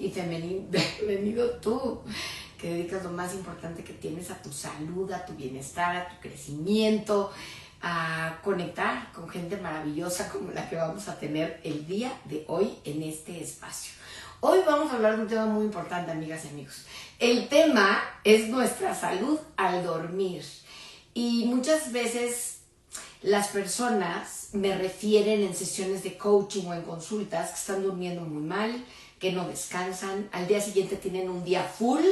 y bienvenido tú, que dedicas lo más importante que tienes a tu salud, a tu bienestar, a tu crecimiento, a conectar con gente maravillosa como la que vamos a tener el día de hoy en este espacio. Hoy vamos a hablar de un tema muy importante, amigas y amigos. El tema es nuestra salud al dormir. Y muchas veces las personas me refieren en sesiones de coaching o en consultas que están durmiendo muy mal, que no descansan, al día siguiente tienen un día full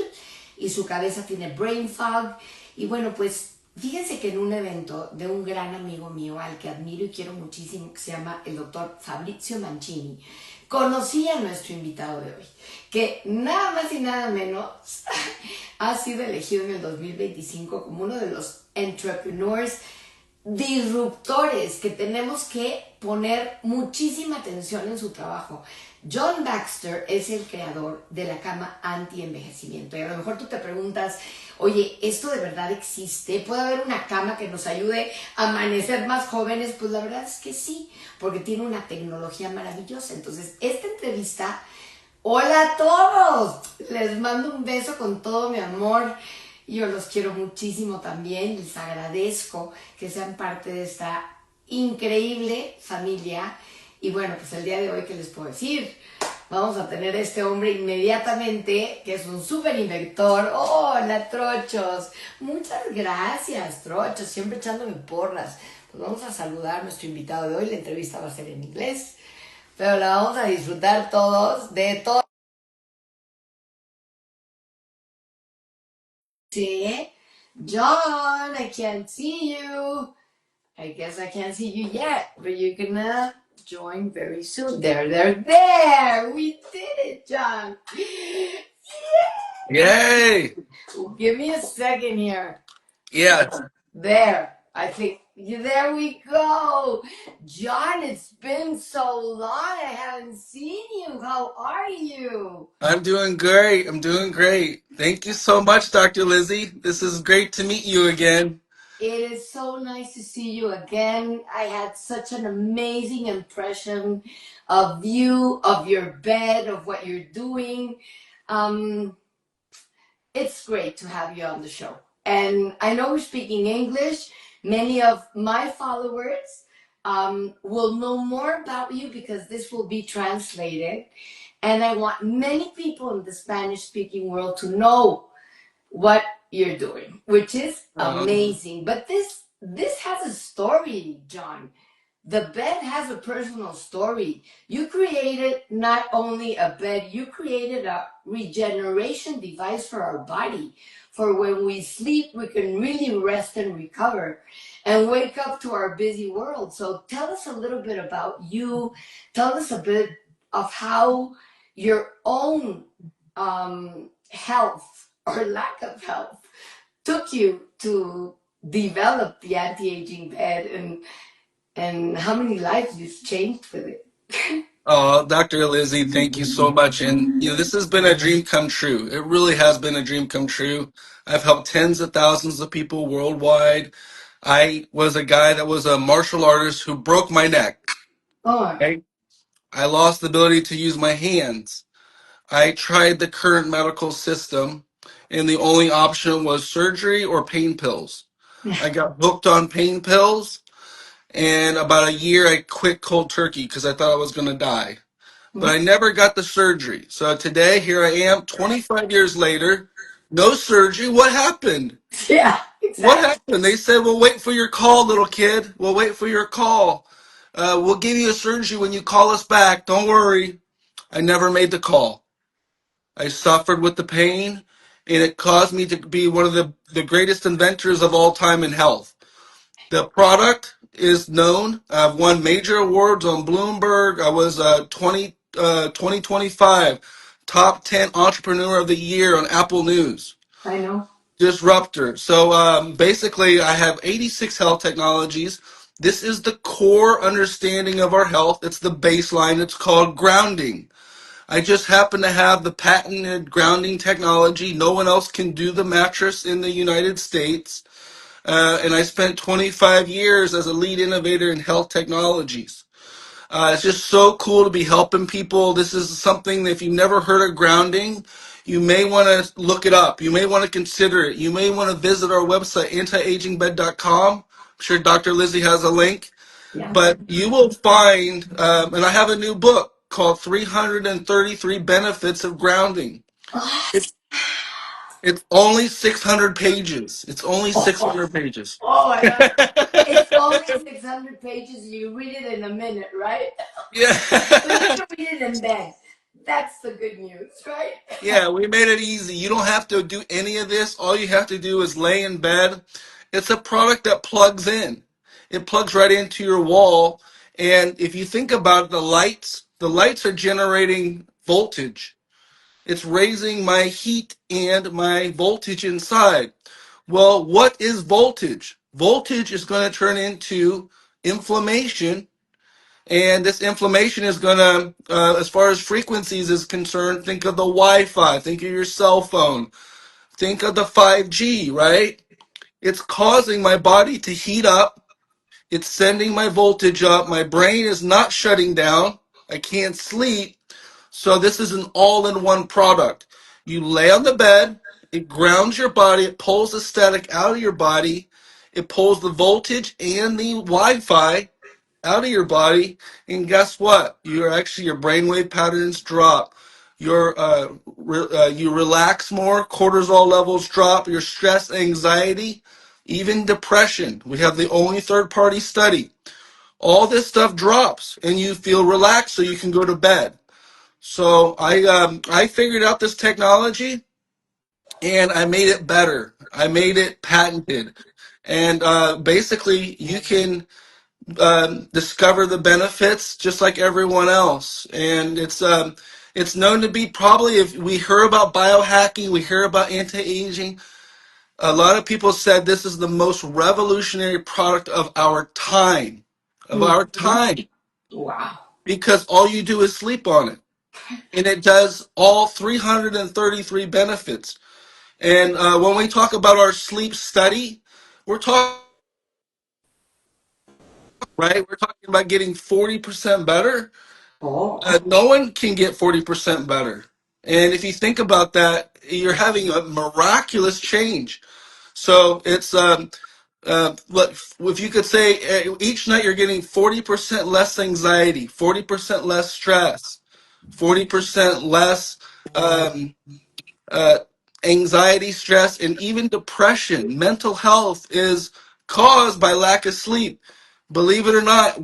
y su cabeza tiene brain fog. Y bueno, pues fíjense que en un evento de un gran amigo mío al que admiro y quiero muchísimo, que se llama el doctor Fabrizio Mancini, conocí a nuestro invitado de hoy, que nada más y nada menos ha sido elegido en el 2025 como uno de los entrepreneurs disruptores que tenemos que poner muchísima atención en su trabajo. John Baxter es el creador de la cama anti-envejecimiento. Y a lo mejor tú te preguntas, oye, ¿esto de verdad existe? ¿Puede haber una cama que nos ayude a amanecer más jóvenes? Pues la verdad es que sí, porque tiene una tecnología maravillosa. Entonces, esta entrevista, hola a todos, les mando un beso con todo mi amor. Yo los quiero muchísimo también, les agradezco que sean parte de esta increíble familia. Y bueno, pues el día de hoy, ¿qué les puedo decir? Vamos a tener a este hombre inmediatamente, que es un súper inventor. ¡Hola, Trochos! Muchas gracias, Trochos, siempre echándome porras. Pues vamos a saludar a nuestro invitado de hoy. La entrevista va a ser en inglés, pero la vamos a disfrutar todos, de todo. Sí. John, I can't see you. I guess I can't see you yet, but you're gonna join very soon. There. We did it, John. Yay! Give me a second here. Yeah. There. I think there we go. John, it's been so long. I haven't seen you. How are you? I'm doing great. I'm doing great. Thank you so much, Dr. Lizzie. This is great to meet you again. It is so nice to see you again. I had such an amazing impression of you, of your bed, of what you're doing. Um, it's great to have you on the show. And I know we're speaking English. Many of my followers will know more about you because this will be translated. And I want many people in the Spanish speaking world to know what you're doing, which is amazing. But this has a story, John. The bed has a personal story. You created not only a bed, you created a regeneration device for our body. For when we sleep, we can really rest and recover and wake up to our busy world. So tell us a little bit about you. Tell us a bit of how your own health or lack of health took you to develop the anti-aging bed, and how many lives you've changed with it. Oh, Dr. Lizzie, thank you so much. And this has been a dream come true. It really has been a dream come true. I've helped tens of thousands of people worldwide. I was a guy that was a martial artist who broke my neck. Oh, Okay? I lost the ability to use my hands. I tried the current medical system, and the only option was surgery or pain pills. I got hooked on pain pills, and about a year I quit cold turkey because I thought I was going to die. But I never got the surgery. So today, here I am, 25 years later, no surgery. What happened? yeah, What exactly. happened? They said, "We'll wait for your call, little kid. We'll wait for your call. We'll give you a surgery when you call us back. Don't worry." I never made the call. I suffered with the pain, and it caused me to be one of the greatest inventors of all time in health. The product is known. I've won major awards on Bloomberg. I was 2025 top 10 entrepreneur of the year on Apple News. I know. Disruptor. So basically, I have 86 health technologies. This is the core understanding of our health. It's the baseline. It's called grounding. I just happen to have the patented grounding technology. No one else can do the mattress in the United States. And I spent 25 years as a lead innovator in health technologies. It's just so cool to be helping people. This is something that if you've never heard of grounding, you may want to look it up. You may want to consider it. You may want to visit our website, antiagingbed.com. I'm sure Dr. Lizi has a link. Yeah. But you will find, and I have a new book called 333 Benefits of Grounding. It's, it's only 600 pages. It's only Oh, 600 pages. oh my God. It's only 600 pages. You read it in a minute, right? But you Yeah. can read it in bed. That's the good news, right? Yeah, we made it easy. You don't have to do any of this. All you have to do is lay in bed. It's a product that plugs in. It plugs right into your wall. And if you think about the lights are generating voltage. It's raising my heat and my voltage inside. Well, what is voltage? Voltage is going to turn into inflammation, and this inflammation is going to, as far as frequencies is concerned, think of the Wi-Fi, think of your cell phone, think of the 5G, right? It's causing my body to heat up. It's sending my voltage up. My brain is not shutting down. I can't sleep. So this is an all-in-one product. You lay on the bed, it grounds your body, it pulls the static out of your body, it pulls the voltage and the Wi-Fi out of your body, and guess what? Your brainwave patterns drop. You relax more, cortisol levels drop, your stress, anxiety, even depression. We have the only third-party study. All this stuff drops, and you feel relaxed, so you can go to bed. So I figured out this technology and I made it better. I made it patented, and basically you can discover the benefits just like everyone else. And it's known to be probably, if we hear about biohacking, we hear about anti-aging. A lot of people said this is the most revolutionary product of our time, of our Mhm. time, Wow. because all you do is sleep on it. And it does all 333 benefits. And when we talk about our sleep study, we're talking, right? We're talking about getting 40% better. Oh. No one can get 40% better. And if you think about that, you're having a miraculous change. So it's, if you could say each night you're getting 40% less anxiety, 40% less stress, 40% less um, uh, anxiety, stress, and even depression. Mental health is caused by lack of sleep. Believe it or not,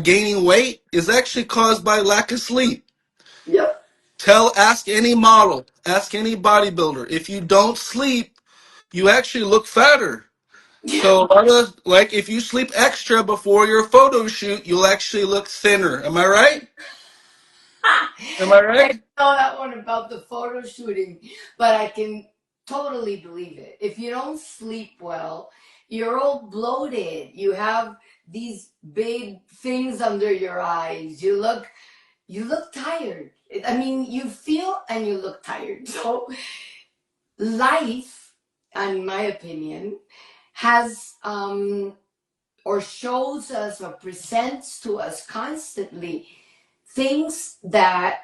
gaining weight is actually caused by lack of sleep. Yep. Ask any model, ask any bodybuilder. If you don't sleep, you actually look fatter. So like if you sleep extra before your photo shoot, you'll actually look thinner. Am I right? Am I I right? know that one about the photo shooting, but I can totally believe it. If you don't sleep well, you're all bloated. You have these big things under your eyes. You look tired. I mean, you feel and you look tired. So life, in my opinion, has or shows us or presents to us constantly things that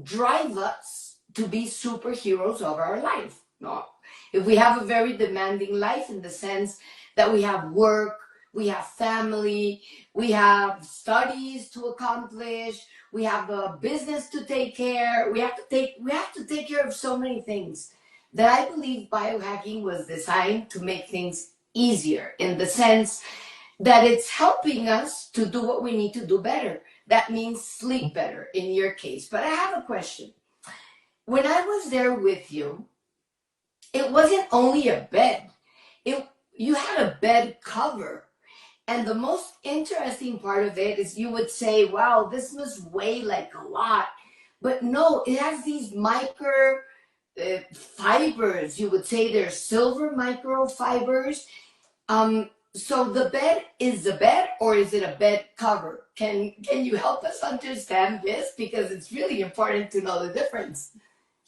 drive us to be superheroes of our life. No, if we have a very demanding life in the sense that we have work, we have family, we have studies to accomplish, we have a business to take care, we have to take care of so many things that I believe biohacking was designed to make things easier in the sense that it's helping us to do what we need to do better. That means sleep better in your case. But I have a question. When I was there with you, it wasn't only a bed. It You had a bed cover. And the most interesting part of it is you would say, wow, this must weigh like a lot. But no, it has these micro fibers. You would say they're silver microfibers. So the bed is the bed, or is it a bed cover? Can you help us understand this? Because it's really important to know the difference.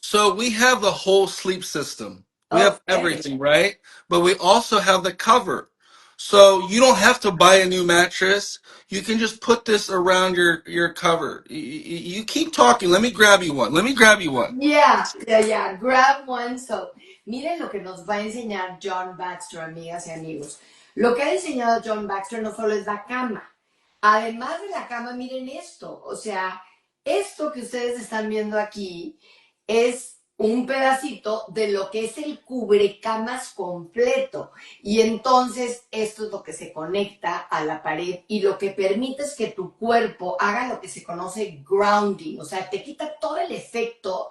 So we have the whole sleep system. We have Okay. everything, right? But we also have the cover. So you don't have to buy a new mattress. You can just put this around your cover. You keep talking. Let me grab you one. Let me grab you one. Yeah, yeah, yeah. Grab one. So, miren lo que nos va a enseñar John Baxter, amigas y amigos. Lo que ha diseñado John Baxter no solo es la cama. Además de la cama, miren esto. O sea, esto que ustedes están viendo aquí es un pedacito de lo que es el cubrecamas completo. Y entonces esto es lo que se conecta a la pared y lo que permite es que tu cuerpo haga lo que se conoce grounding. O sea, te quita todo el efecto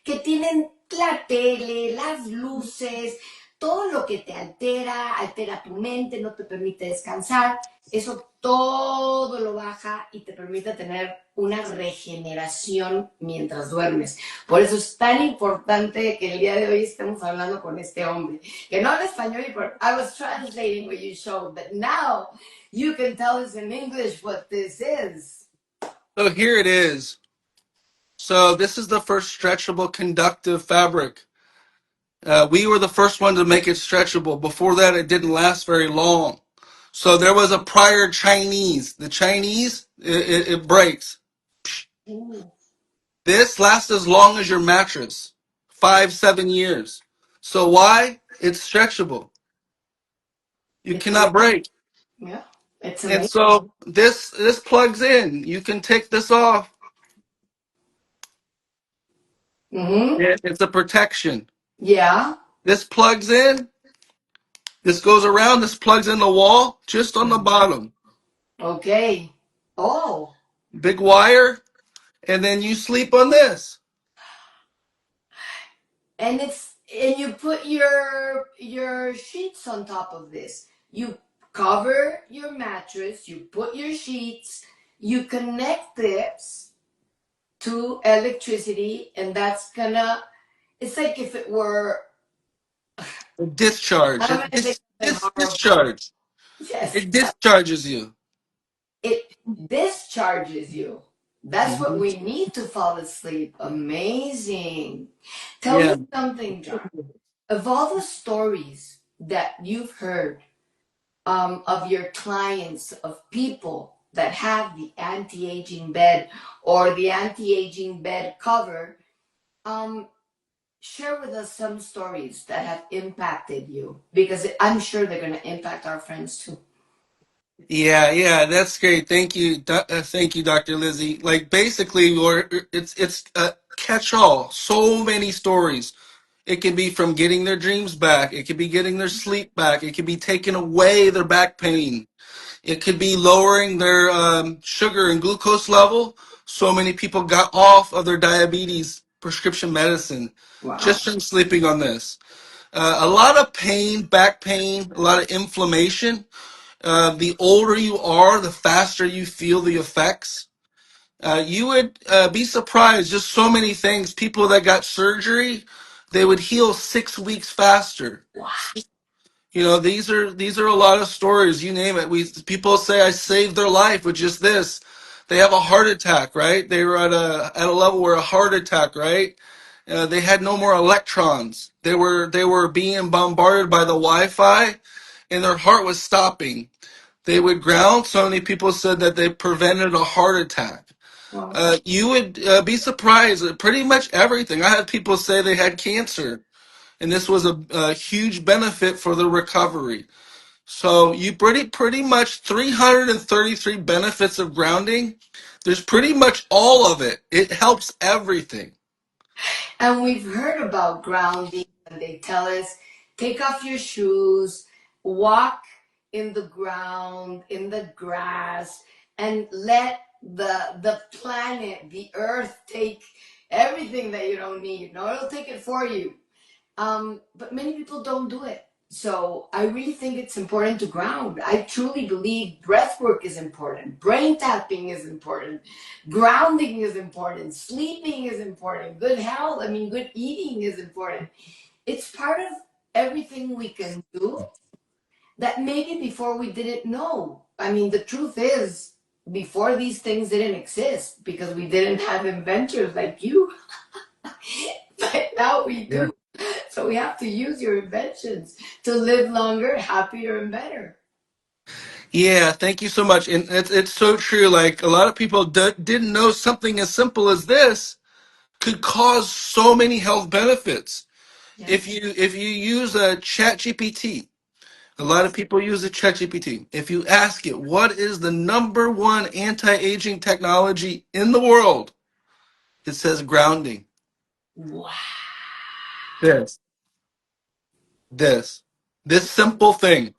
que tienen la tele, las luces, todo lo que te altera, altera tu mente, no te permite descansar, eso todo lo baja y te permite tener una regeneración mientras duermes. Por eso es tan importante que el día de hoy estemos hablando con este hombre, que no habla español, but I was translating what you showed, but now you can tell us in English what this is. So here it is. So this is the first stretchable conductive fabric. We were the first one to make it stretchable. Before that, it didn't last very long. So there was a prior Chinese. The Chinese, it breaks. Ooh. This lasts as long as your mattress, 5, 7 years. So why? It's stretchable. You It's cannot break. yeah, it's And amazing. so this plugs in. You can take this off. Mm-hmm. It's a protection. Yeah. This plugs in. This goes around. This plugs in the wall just on the bottom. Okay. Oh, Big wire, and then you sleep on this. and you put your sheets on top of this. You cover your mattress, you put your sheets, you connect this to electricity, and that's gonna it's like if it were I Discharge. don't want to say something horrible. Discharge. Yes, It discharges you. it discharges you. That's what Mhm. we need to fall asleep. Amazing. Tell me Yeah. something, John. Of all the stories that you've heard of your clients, of people that have the anti-aging bed or the anti-aging bed cover, um, share with us some stories that have impacted you because I'm sure they're going to impact our friends too. Yeah, that's great. Thank you, thank you, Dr. Lizzie. Like basically, it's a catch-all. So many stories. It can be from getting their dreams back. It could be getting their sleep back. It could be taking away their back pain. It could be lowering their sugar and glucose level. So many people got off of their diabetes prescription medicine Wow. just from sleeping on this. A lot of pain, back pain, a lot of inflammation. The older you are, the faster you feel the effects. You would be surprised. Just so many things. People that got surgery, they would heal 6 weeks faster. Wow. You know, these are a lot of stories. You name it. We people say I saved their life with just this. They have a heart attack, right? They were at a level where a heart attack, right? They had no more electrons. They were being bombarded by the Wi-Fi, and their heart was stopping. They would ground. So many people said that they prevented a heart attack. Wow. You would be surprised at pretty much everything. I had people say they had cancer, and this was a huge benefit for the recovery. So you pretty much 333 benefits of grounding. There's pretty much all of it. It helps everything. And we've heard about grounding, and they tell us take off your shoes, walk in the ground, in the grass, and let the planet, the earth, take everything that you don't need. No, it'll take it for you. But many people don't do it. So I really think it's important to ground. I truly believe breath work is important. Brain tapping is important. Grounding is important. Sleeping is important. Good health, I mean, good eating is important. It's part of everything we can do that maybe before we didn't know. I mean, the truth is, before these things didn't exist because we didn't have inventors like you. But now we Yeah. do. So we have to use your inventions to live longer, happier, and better. Yeah, thank you so much. And it's so true. Like a lot of people didn't know something as simple as this could cause so many health benefits. Yeah. If you use a chat GPT, a lot of Yes. people use a chat GPT. If you ask it, what is the number one anti-aging technology in the world? It says grounding. Wow. This, this, this simple thing.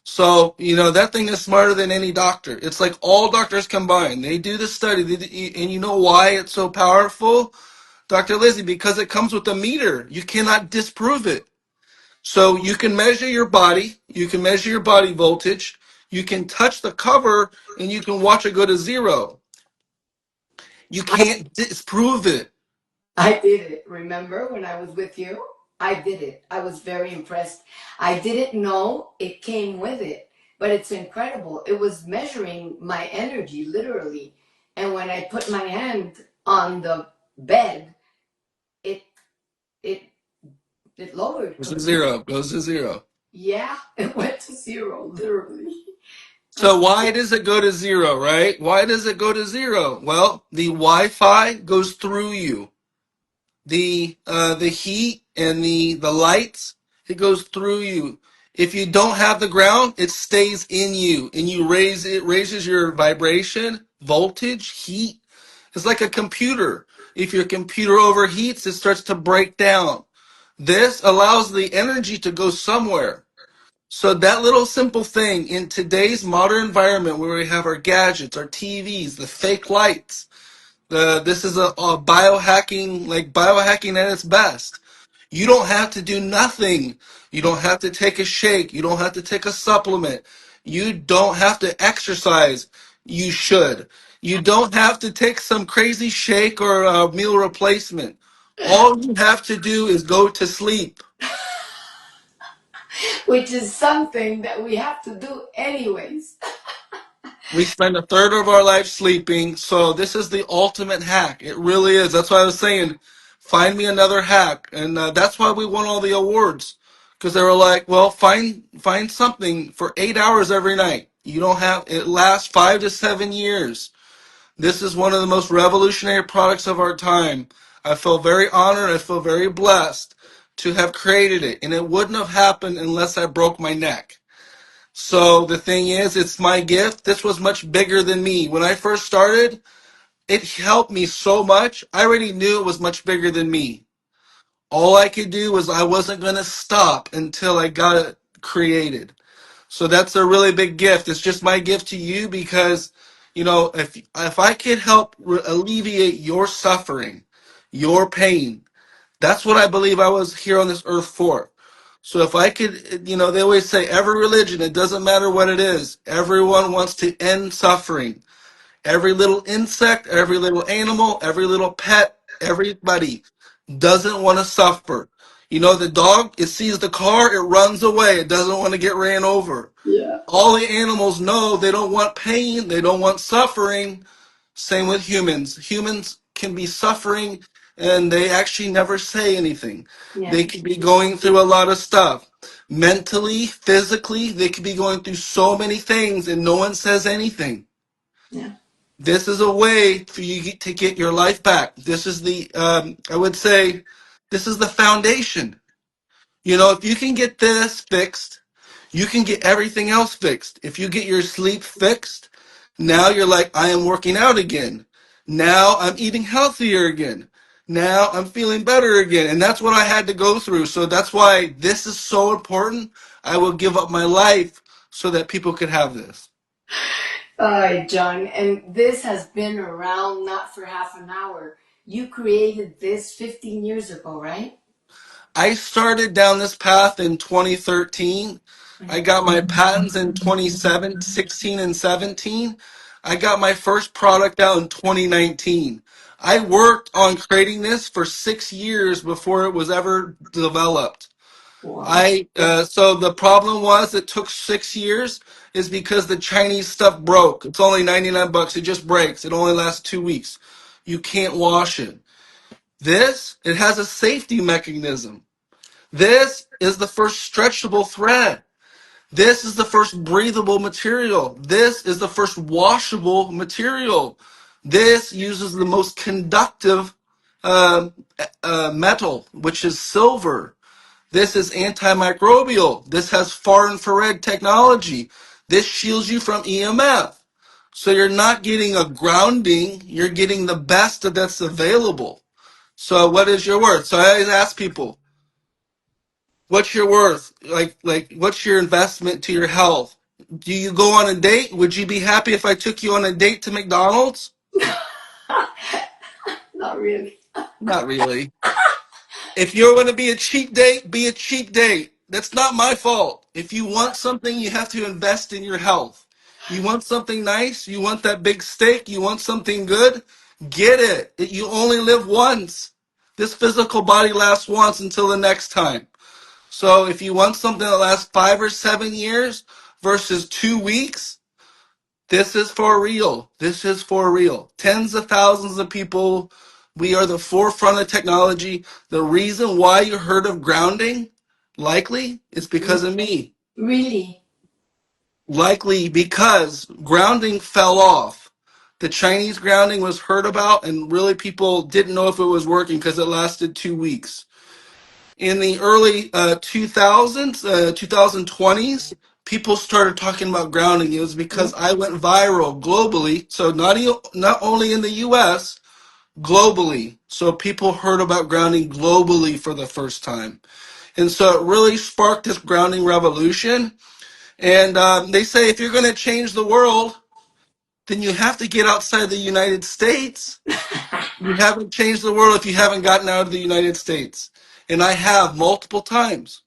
So, that thing is smarter than any doctor. It's like all doctors combined. They do the study, and you know why it's so powerful, Dr. Lizi? Because it comes with a meter. You cannot disprove it. So you can measure your body, you can measure your body voltage, you can touch the cover, and you can watch it go to zero. You I can't disprove it. I did it. Remember when I was with you? I did it. I was very impressed. I didn't know it came with it, but it's incredible. It was measuring my energy literally. And when I put my hand on the bed, it it it lowered Goes to completely. zero, goes to zero. Yeah, it went to zero, literally. So why does it go to zero, right? Why does it go to zero? Well, the Wi-Fi goes through you. The heat and the lights, it goes through you. If you don't have the ground, it stays in you, and it raises your vibration, voltage, heat. It's like a computer. If your computer overheats, it starts to break down. This allows the energy to go somewhere. So that little simple thing in today's modern environment where we have our gadgets, our TVs, the fake lights, this is a biohacking, like biohacking at its best. You don't have to do nothing. You don't have to take a shake. You don't have to take a supplement. You don't have to exercise. You should. You don't have to take some crazy shake or a meal replacement. All you have to do is go to sleep. Which is something that we have to do anyways. We spend a third of our life sleeping, so this is the ultimate hack. It really is. That's why I was saying, find me another hack, and that's why we won all the awards, because they were like, well, find something for 8 hours every night. You don't have it lasts 5 to 7 years. This is one of the most revolutionary products of our time. I feel very honored. I feel very blessed to have created it, and it wouldn't have happened unless I broke my neck. So the thing is, it's my gift. This was much bigger than me. When I first started, it helped me so much. I already knew it was much bigger than me. All I could do was I wasn't going to stop until I got it created. So that's a really big gift. It's just my gift to you because, if I could help alleviate your suffering, your pain, that's what I believe I was here on this earth for. So if I could, they always say every religion, it doesn't matter what it is, everyone wants to end suffering. Every little insect, every little animal, every little pet, everybody doesn't want to suffer. The dog, it sees the car, it runs away. It doesn't want to get ran over. Yeah. All the animals know they don't want pain, they don't want suffering. Same with humans. Humans can be suffering and they actually never say anything. Yeah. They could be going through a lot of stuff. Mentally, physically, they could be going through so many things and no one says anything. Yeah. This is a way for you to get your life back. This is I would say, this is the foundation. If you can get this fixed, you can get everything else fixed. If you get your sleep fixed, now you're like, I am working out again. Now I'm eating healthier again. Now I'm feeling better again. And that's what I had to go through. So that's why this is so important. I will give up my life so that people could have this. All right, John. And this has been around not for half an hour. You created this 15 years ago, right? I started down this path in 2013. I got my patents in 2016 and 17. I got my first product out in 2019. I worked on creating this for 6 years before it was ever developed. Wow. So the problem was it took 6 years is because the Chinese stuff broke. It's only 99 bucks. It just breaks. It only lasts 2 weeks. You can't wash it. It has a safety mechanism. This is the first stretchable thread. This is the first breathable material. This is the first washable material. This uses the most conductive um, metal, which is silver. This is antimicrobial. This has far infrared technology. This shields you from EMF. So you're not getting a grounding, you're getting the best that's available. So what is your worth? So I always ask people, what's your worth? Like what's your investment to your health? Do you go on a date? Would you be happy if I took you on a date to McDonald's? Not really. Not really. If you're going to be a cheap date, be a cheap date. That's not my fault. If you want something, you have to invest in your health. You want something nice, you want that big steak, you want something good, get it. You only live once. This physical body lasts once until the next time. So if you want something that lasts 5 or 7 years versus 2 weeks, this is for real. This is for real. Tens of thousands of people. We are the forefront of technology. The reason why you heard of grounding, likely, is because of me. Really? Likely because grounding fell off. The Chinese grounding was heard about, and really people didn't know if it was working because it lasted 2 weeks. In the early 2000s, 2020s, people started talking about grounding. It was because I went viral globally. So not only in the US, globally. So people heard about grounding globally for the first time. And so it really sparked this grounding revolution. And they say if you're going to change the world, then you have to get outside the United States. You haven't changed the world if you haven't gotten out of the United States. And I have multiple times.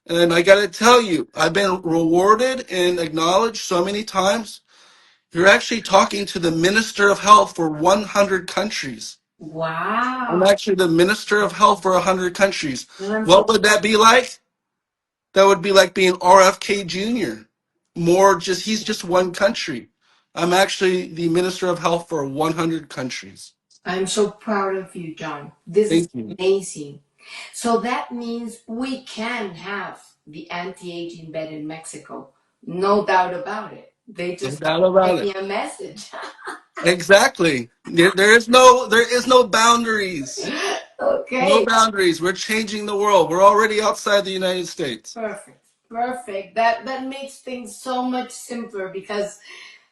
And I got to tell you, I've been rewarded and acknowledged so many times. You're actually talking to the Minister of Health for 100 countries. I'm Wow. actually the Minister of Health for 100 countries. And I'm What so would that be like? That would be like being RFK Jr. He's just one country. I'm actually the Minister of Health for 100 countries. I'm so proud of you, John. This is Thank you. amazing. So that means we can have the anti-aging bed in Mexico. No doubt about it. They No just doubt about sent it. me a message. Exactly. There is no boundaries. No Okay. boundaries. We're changing the world. We're already outside the United States. Perfect. Perfect. That makes things so much simpler because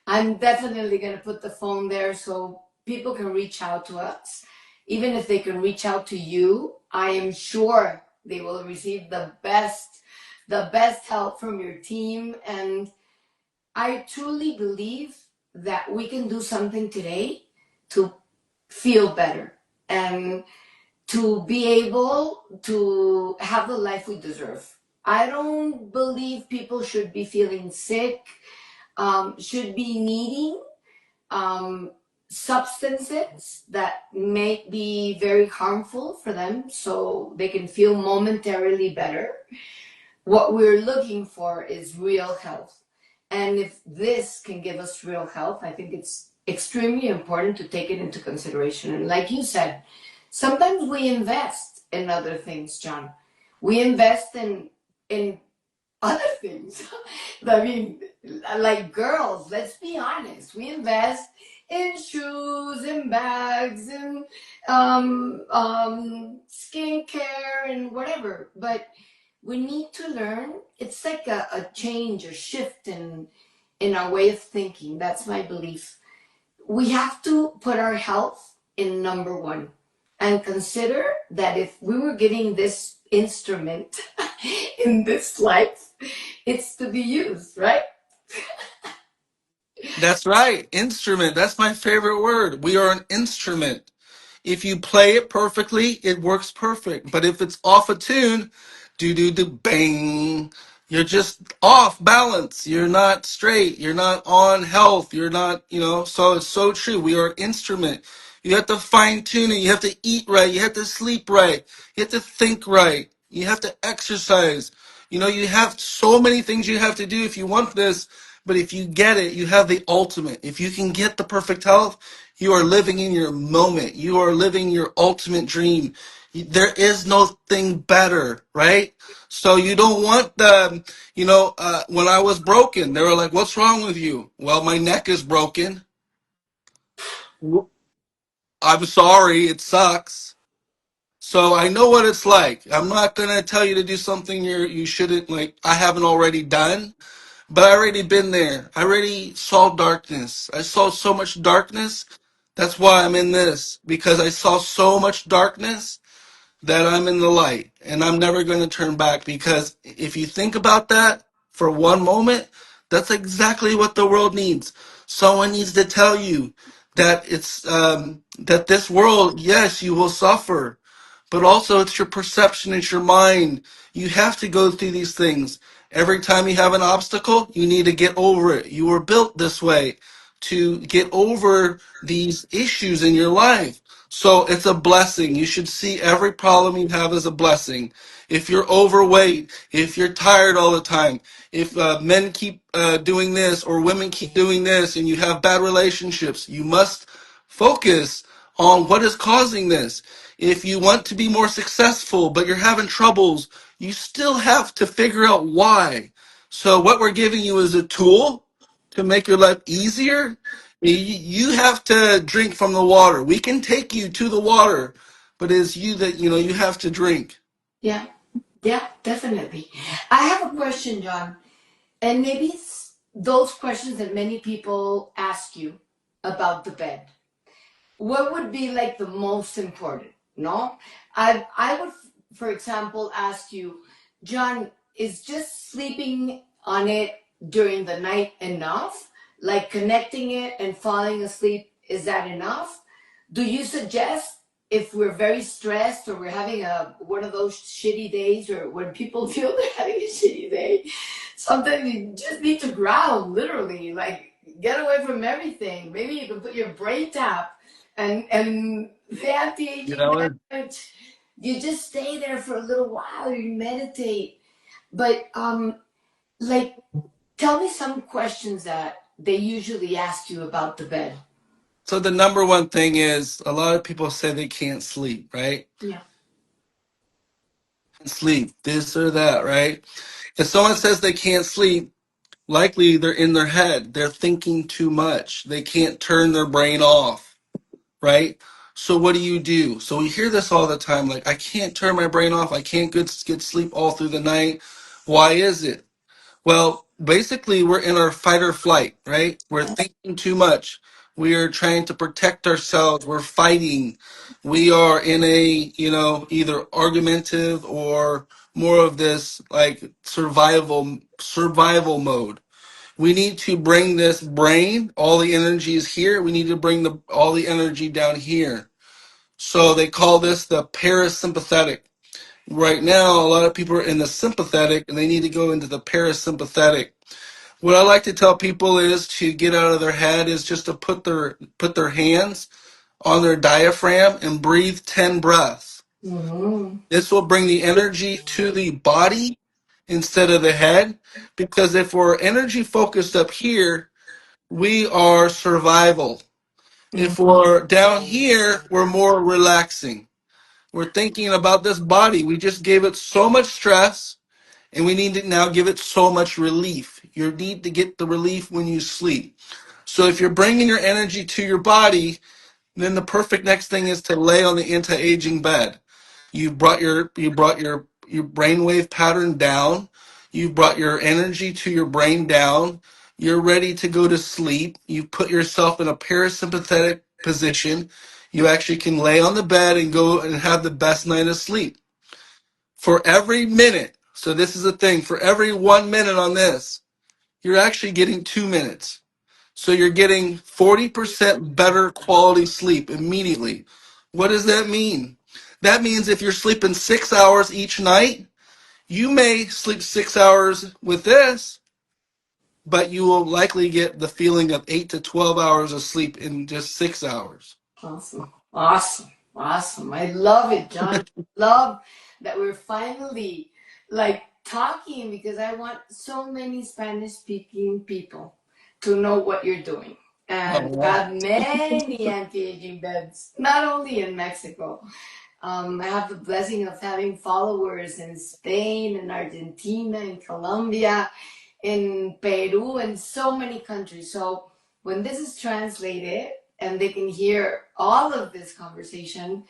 I'm definitely going to put the phone there so people can reach out to us. Even if they can reach out to you, I am sure they will receive the best help from your team. And I truly believe that we can do something today to feel better and to be able to have the life we deserve. I don't believe people should be feeling sick, should be needing um, substances that may be very harmful for them so they can feel momentarily better. What we're looking for is real health. And if this can give us real health, I think it's extremely important to take it into consideration. And like you said, sometimes we invest in other things, John. We invest in other things. I mean, like girls, let's be honest. We invest in shoes, in bags, in skincare, and whatever. But we need to learn. It's like a change, a shift in our way of thinking. That's my belief. We have to put our health in number one and consider that if we were getting this instrument in this life, it's to be used, right? That's right. Instrument. That's my favorite word. We are an instrument. If you play it perfectly, it works perfect. But if it's off a tune, do do do bang, you're just off balance. You're not straight. You're not on health. You're not, so it's so true. We are an instrument. You have to fine tune it. You have to eat right. You have to sleep right. You have to think right. You have to exercise. You have so many things you have to do if you want this. But if you get it, you have the ultimate. If you can get the perfect health, you are living in your moment. You are living your ultimate dream. There is no thing better, right? So you don't want when I was broken, they were like, "What's wrong with you?" Well, my neck is broken. I'm sorry, it sucks. So I know what it's like. I'm not gonna tell you to do something you shouldn't, like, I haven't already done, but I already been there. I already saw darkness. I saw so much darkness. That's why I'm in this, because I saw so much darkness that I'm in the light, and I'm never going to turn back, because if you think about that for one moment, that's exactly what the world needs. Someone needs to tell you that that this world, yes, you will suffer, but also it's your perception, it's your mind. You have to go through these things. Every time you have an obstacle, you need to get over it. You were built this way, to get over these issues in your life. So it's a blessing. You should see every problem you have as a blessing. If you're overweight, if you're tired all the time, if men keep doing this or women keep doing this and you have bad relationships, you must focus on what is causing this. If you want to be more successful but you're having troubles, you still have to figure out why. So what we're giving you is a tool to make your life easier. You have to drink from the water. We can take you to the water, but it's you that you have to drink. Yeah, yeah, definitely. I have a question, John, and maybe it's those questions that many people ask you about the bed. What would be like the most important? No, I would, for example, ask you, John, is just sleeping on it during the night enough? Like connecting it and falling asleep, is that enough? Do you suggest, if we're very stressed or we're having a one of those shitty days, or when people feel they're having a shitty day, sometimes you just need to ground, literally, like get away from everything. Maybe you can put your brain tap and the You anti-aging know, bed, you just stay there for a little while, you meditate. But like, tell me some questions that they usually ask you about the bed. so the number one thing is, a lot of people say they can't sleep, right? Yeah. Sleep, this or that, right? If someone says they can't sleep, likely they're in their head. They're thinking too much. They can't turn their brain off, right? So what do you do? So we hear this all the time, like, I can't turn my brain off. I can't get sleep all through the night. Why is it? Well, basically, we're in our fight or flight, right? We're thinking too much. We are trying to protect ourselves. We're fighting. We are in a, either argumentative or more of this like survival mode. We need to bring this brain, all the energy is here. We need to bring all the energy down here. So they call this the parasympathetic. Right now, a lot of people are in the sympathetic and they need to go into the parasympathetic. What I like to tell people is to get out of their head, is just to put their hands on their diaphragm and breathe 10 breaths. Mm-hmm. This will bring the energy to the body instead of the head, because if we're energy focused up here, we are survival. If we're down here, we're more relaxing. We're thinking about this body. We just gave it so much stress, and we need to now give it so much relief. You need to get the relief when you sleep. So if you're bringing your energy to your body, then the perfect next thing is to lay on the anti-aging bed. You brought your brainwave pattern down. You brought your energy to your brain down. You're ready to go to sleep. You put yourself in a parasympathetic position. You actually can lay on the bed and go and have the best night of sleep. For every minute, so this is the thing, for every 1 minute on this, you're actually getting 2 minutes. So you're getting 40% better quality sleep immediately. What does that mean? That means if you're sleeping 6 hours each night, you may sleep 6 hours with this, but you will likely get the feeling of 8 to 12 hours of sleep in just 6 hours. Awesome. Awesome. Awesome. I love it, John. Love that we're finally like talking, because I want so many Spanish speaking people to know what you're doing. Oh, And you wow. have many anti-aging beds, not only in Mexico. I have the blessing of having followers in Spain and Argentina and Colombia, in Peru, and so many countries. So when this is translated and they can hear all of this conversation,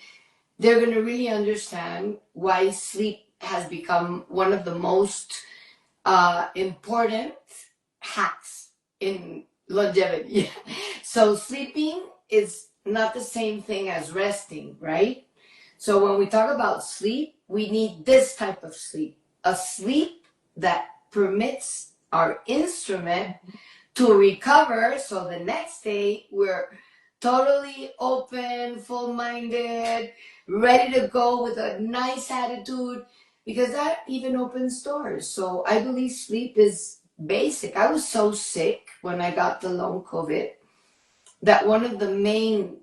they're going to really understand why sleep has become one of the most important hacks in longevity. So sleeping is not the same thing as resting, right? So when we talk about sleep, we need this type of sleep, a sleep that permits our instrument to recover, so the next day we're totally open, full minded, ready to go with a nice attitude, because that even opens doors. So I believe sleep is basic. I was so sick when I got the long COVID that one of the main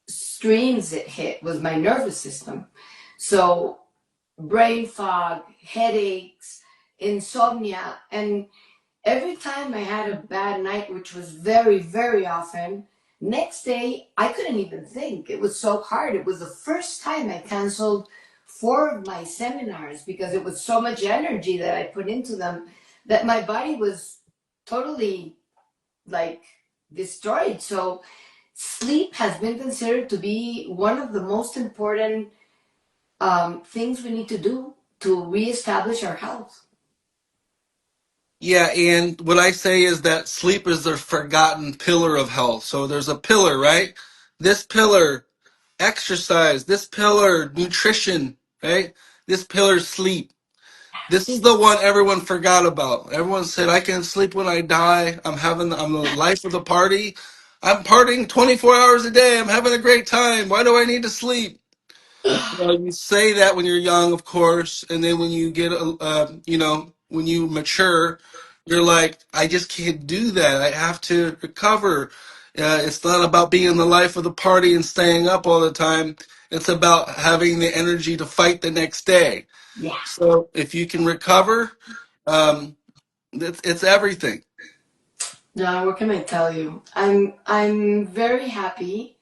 streams it hit was my nervous system. So brain fog, headaches, insomnia, and every time I had a bad night, which was very, very often, next day I couldn't even think. It was so hard. It was the first time I canceled 4 of my seminars because it was so much energy that I put into them that my body was totally like destroyed. So sleep has been considered to be one of the most important things we need to do to reestablish our health. Yeah, and what I say is that sleep is the forgotten pillar of health. So there's a pillar, right? This pillar, exercise. This pillar, nutrition, right? This pillar, sleep. This is the one everyone forgot about. Everyone said, I can sleep when I die. I'm the life of the party. I'm partying 24 hours a day. I'm having a great time. Why do I need to sleep? Well, you say that when you're young, of course, and then when you get, when you mature, you're like, I just can't do that. I have to recover. It's not about being the life of the party and staying up all the time. It's about having the energy to fight the next day. Yeah. So if you can recover, um, it's everything. John, what can I tell you? I'm very happy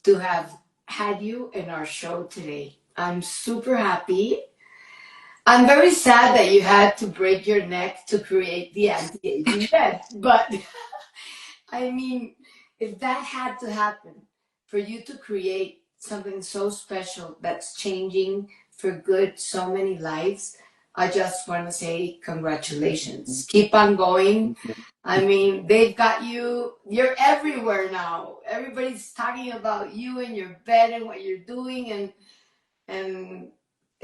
to have had you in our show today. I'm super happy. I'm very sad that you had to break your neck to create the anti-aging bed, but I mean, if that had to happen for you to create something so special that's changing for good so many lives, I just want to say congratulations. Keep on going. I mean, they've got you, you're everywhere now. Everybody's talking about you and your bed and what you're doing, and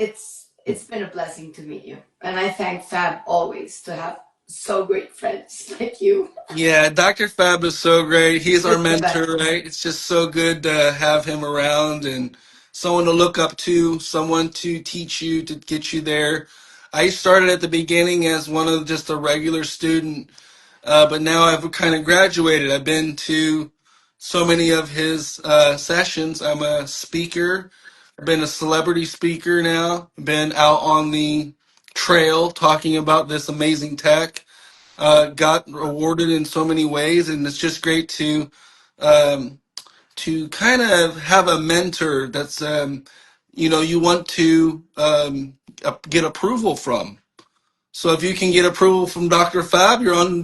it's been a blessing to meet you. And I thank Fab always to have so great friends like you. Yeah, Dr. Fab is so great. He's our It's the mentor, best. right? It's just so good to have him around and someone to look up to, someone to teach you, to get you there. I started at the beginning as one of just a regular student, but now I've kind of graduated. I've been to so many of his sessions. I'm a speaker. I've been a celebrity speaker now. Been out on the trail talking about this amazing tech. Got awarded in so many ways, and it's just great um, to kind of have a mentor that's you want to get approval from. So if you can get approval from Dr. Fab, you're on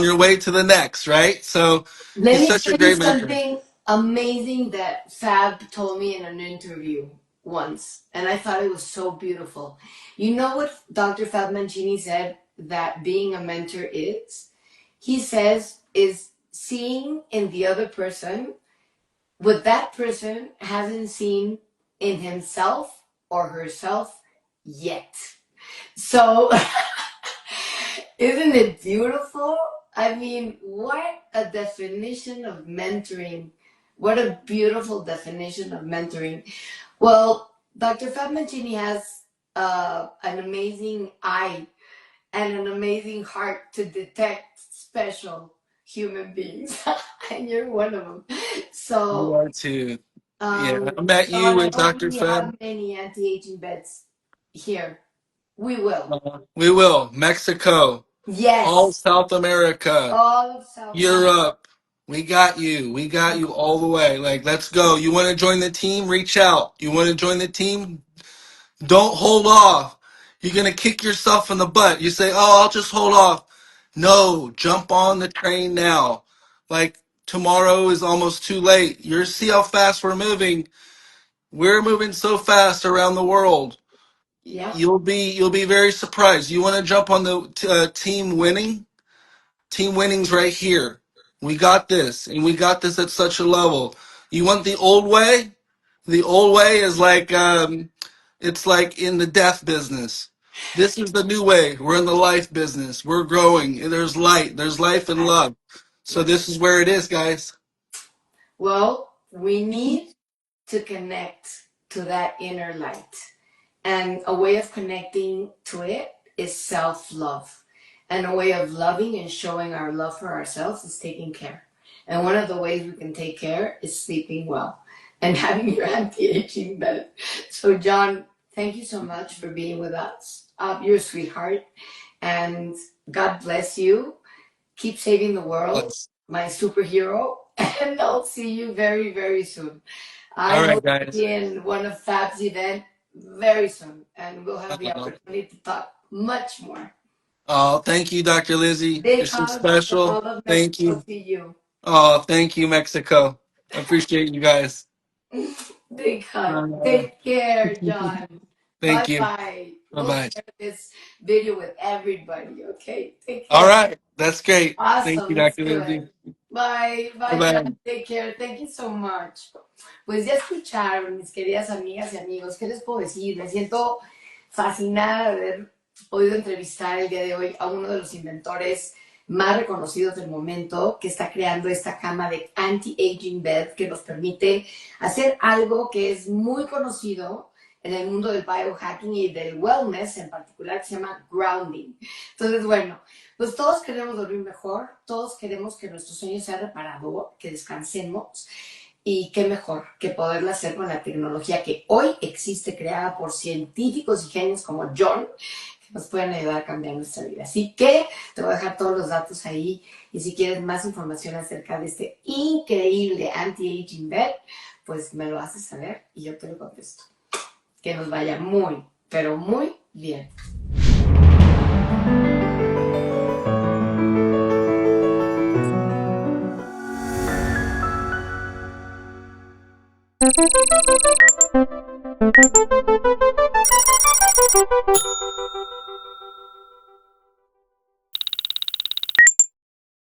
your way to the next, right? So Let he's me such a tell you great mentor. something amazing that Fab told me in an interview once, and I thought it was so beautiful. You know what Dr. Fab Mancini said that being a mentor is? He says is seeing in the other person what that person hasn't seen in himself or herself yet. So isn't it beautiful? I mean, what a definition of mentoring. What a beautiful definition of mentoring. Well, Dr. Fab Mancini has an amazing eye and an amazing heart to detect special human beings, and you're one of them. You So, are too. Yeah, I met John, you I and don't Dr. think we Fab. have many anti-aging beds here. We will. We will. Mexico, all Yes, South America, all of South America. Europe. We got you. We got you all the way. Like, let's go. You want to join the team? Reach out. You want to join the team? Don't hold off. You're going to kick yourself in the butt. You say, oh, I'll just hold off. No, jump on the train now. Like, tomorrow is almost too late. You see how fast we're moving. We're moving so fast around the world. Yeah. You'll be very surprised. You want to jump on the team winning? Team winning's right here. We got this, and we got this at such a level. You want the old way? The old way is like it's like in the death business. This is the new way. We're in the life business. We're growing. And there's light. There's life and love. So Yes. this is where it is, guys. Well, we need to connect to that inner light. And a way of connecting to it is self love. And a way of loving and showing our love for ourselves is taking care. And one of the ways we can take care is sleeping well and having your anti aging bed. So, John, thank you so much for being with us. You're a sweetheart. And God bless you. Keep saving the world, Let's. my superhero. And I'll see you very, very soon. I All right, hope to guys. be in one of Fab's events very soon, and we'll have the Uh, opportunity to talk much more. oh, thank you, Dr. Lizzie. You're Big so hugs from special. all of Thank Mexico you. to you. Oh, thank you, Mexico. I appreciate you guys. Big hug. Uh, Take care, John. thank Bye you. bye. Bye We'll bye. share this video with everybody, okay? Take All care. right. That's great. Thank Awesome. you, Let's Dr. do Lizzie. it. Bye. Bye Bye, John. bye. Take care. Thank you so much. Pues ya escucharon, mis queridas amigas y amigos, ¿qué les puedo decir? Me siento fascinada de haber podido entrevistar el día de hoy a uno de los inventores más reconocidos del momento, que está creando esta cama de Antiaging Bed que nos permite hacer algo que es muy conocido en el mundo del biohacking y del wellness en particular, que se llama grounding. Entonces, bueno, pues todos queremos dormir mejor, todos queremos que nuestro sueño sea reparador, que descansemos. Y qué mejor que poderlo hacer con la tecnología que hoy existe, creada por científicos y genios como John, que nos pueden ayudar a cambiar nuestra vida. Así que te voy a dejar todos los datos ahí. Y si quieres más información acerca de este increíble anti-aging bed, pues me lo haces saber y yo te lo contesto. Que nos vaya muy, pero muy bien.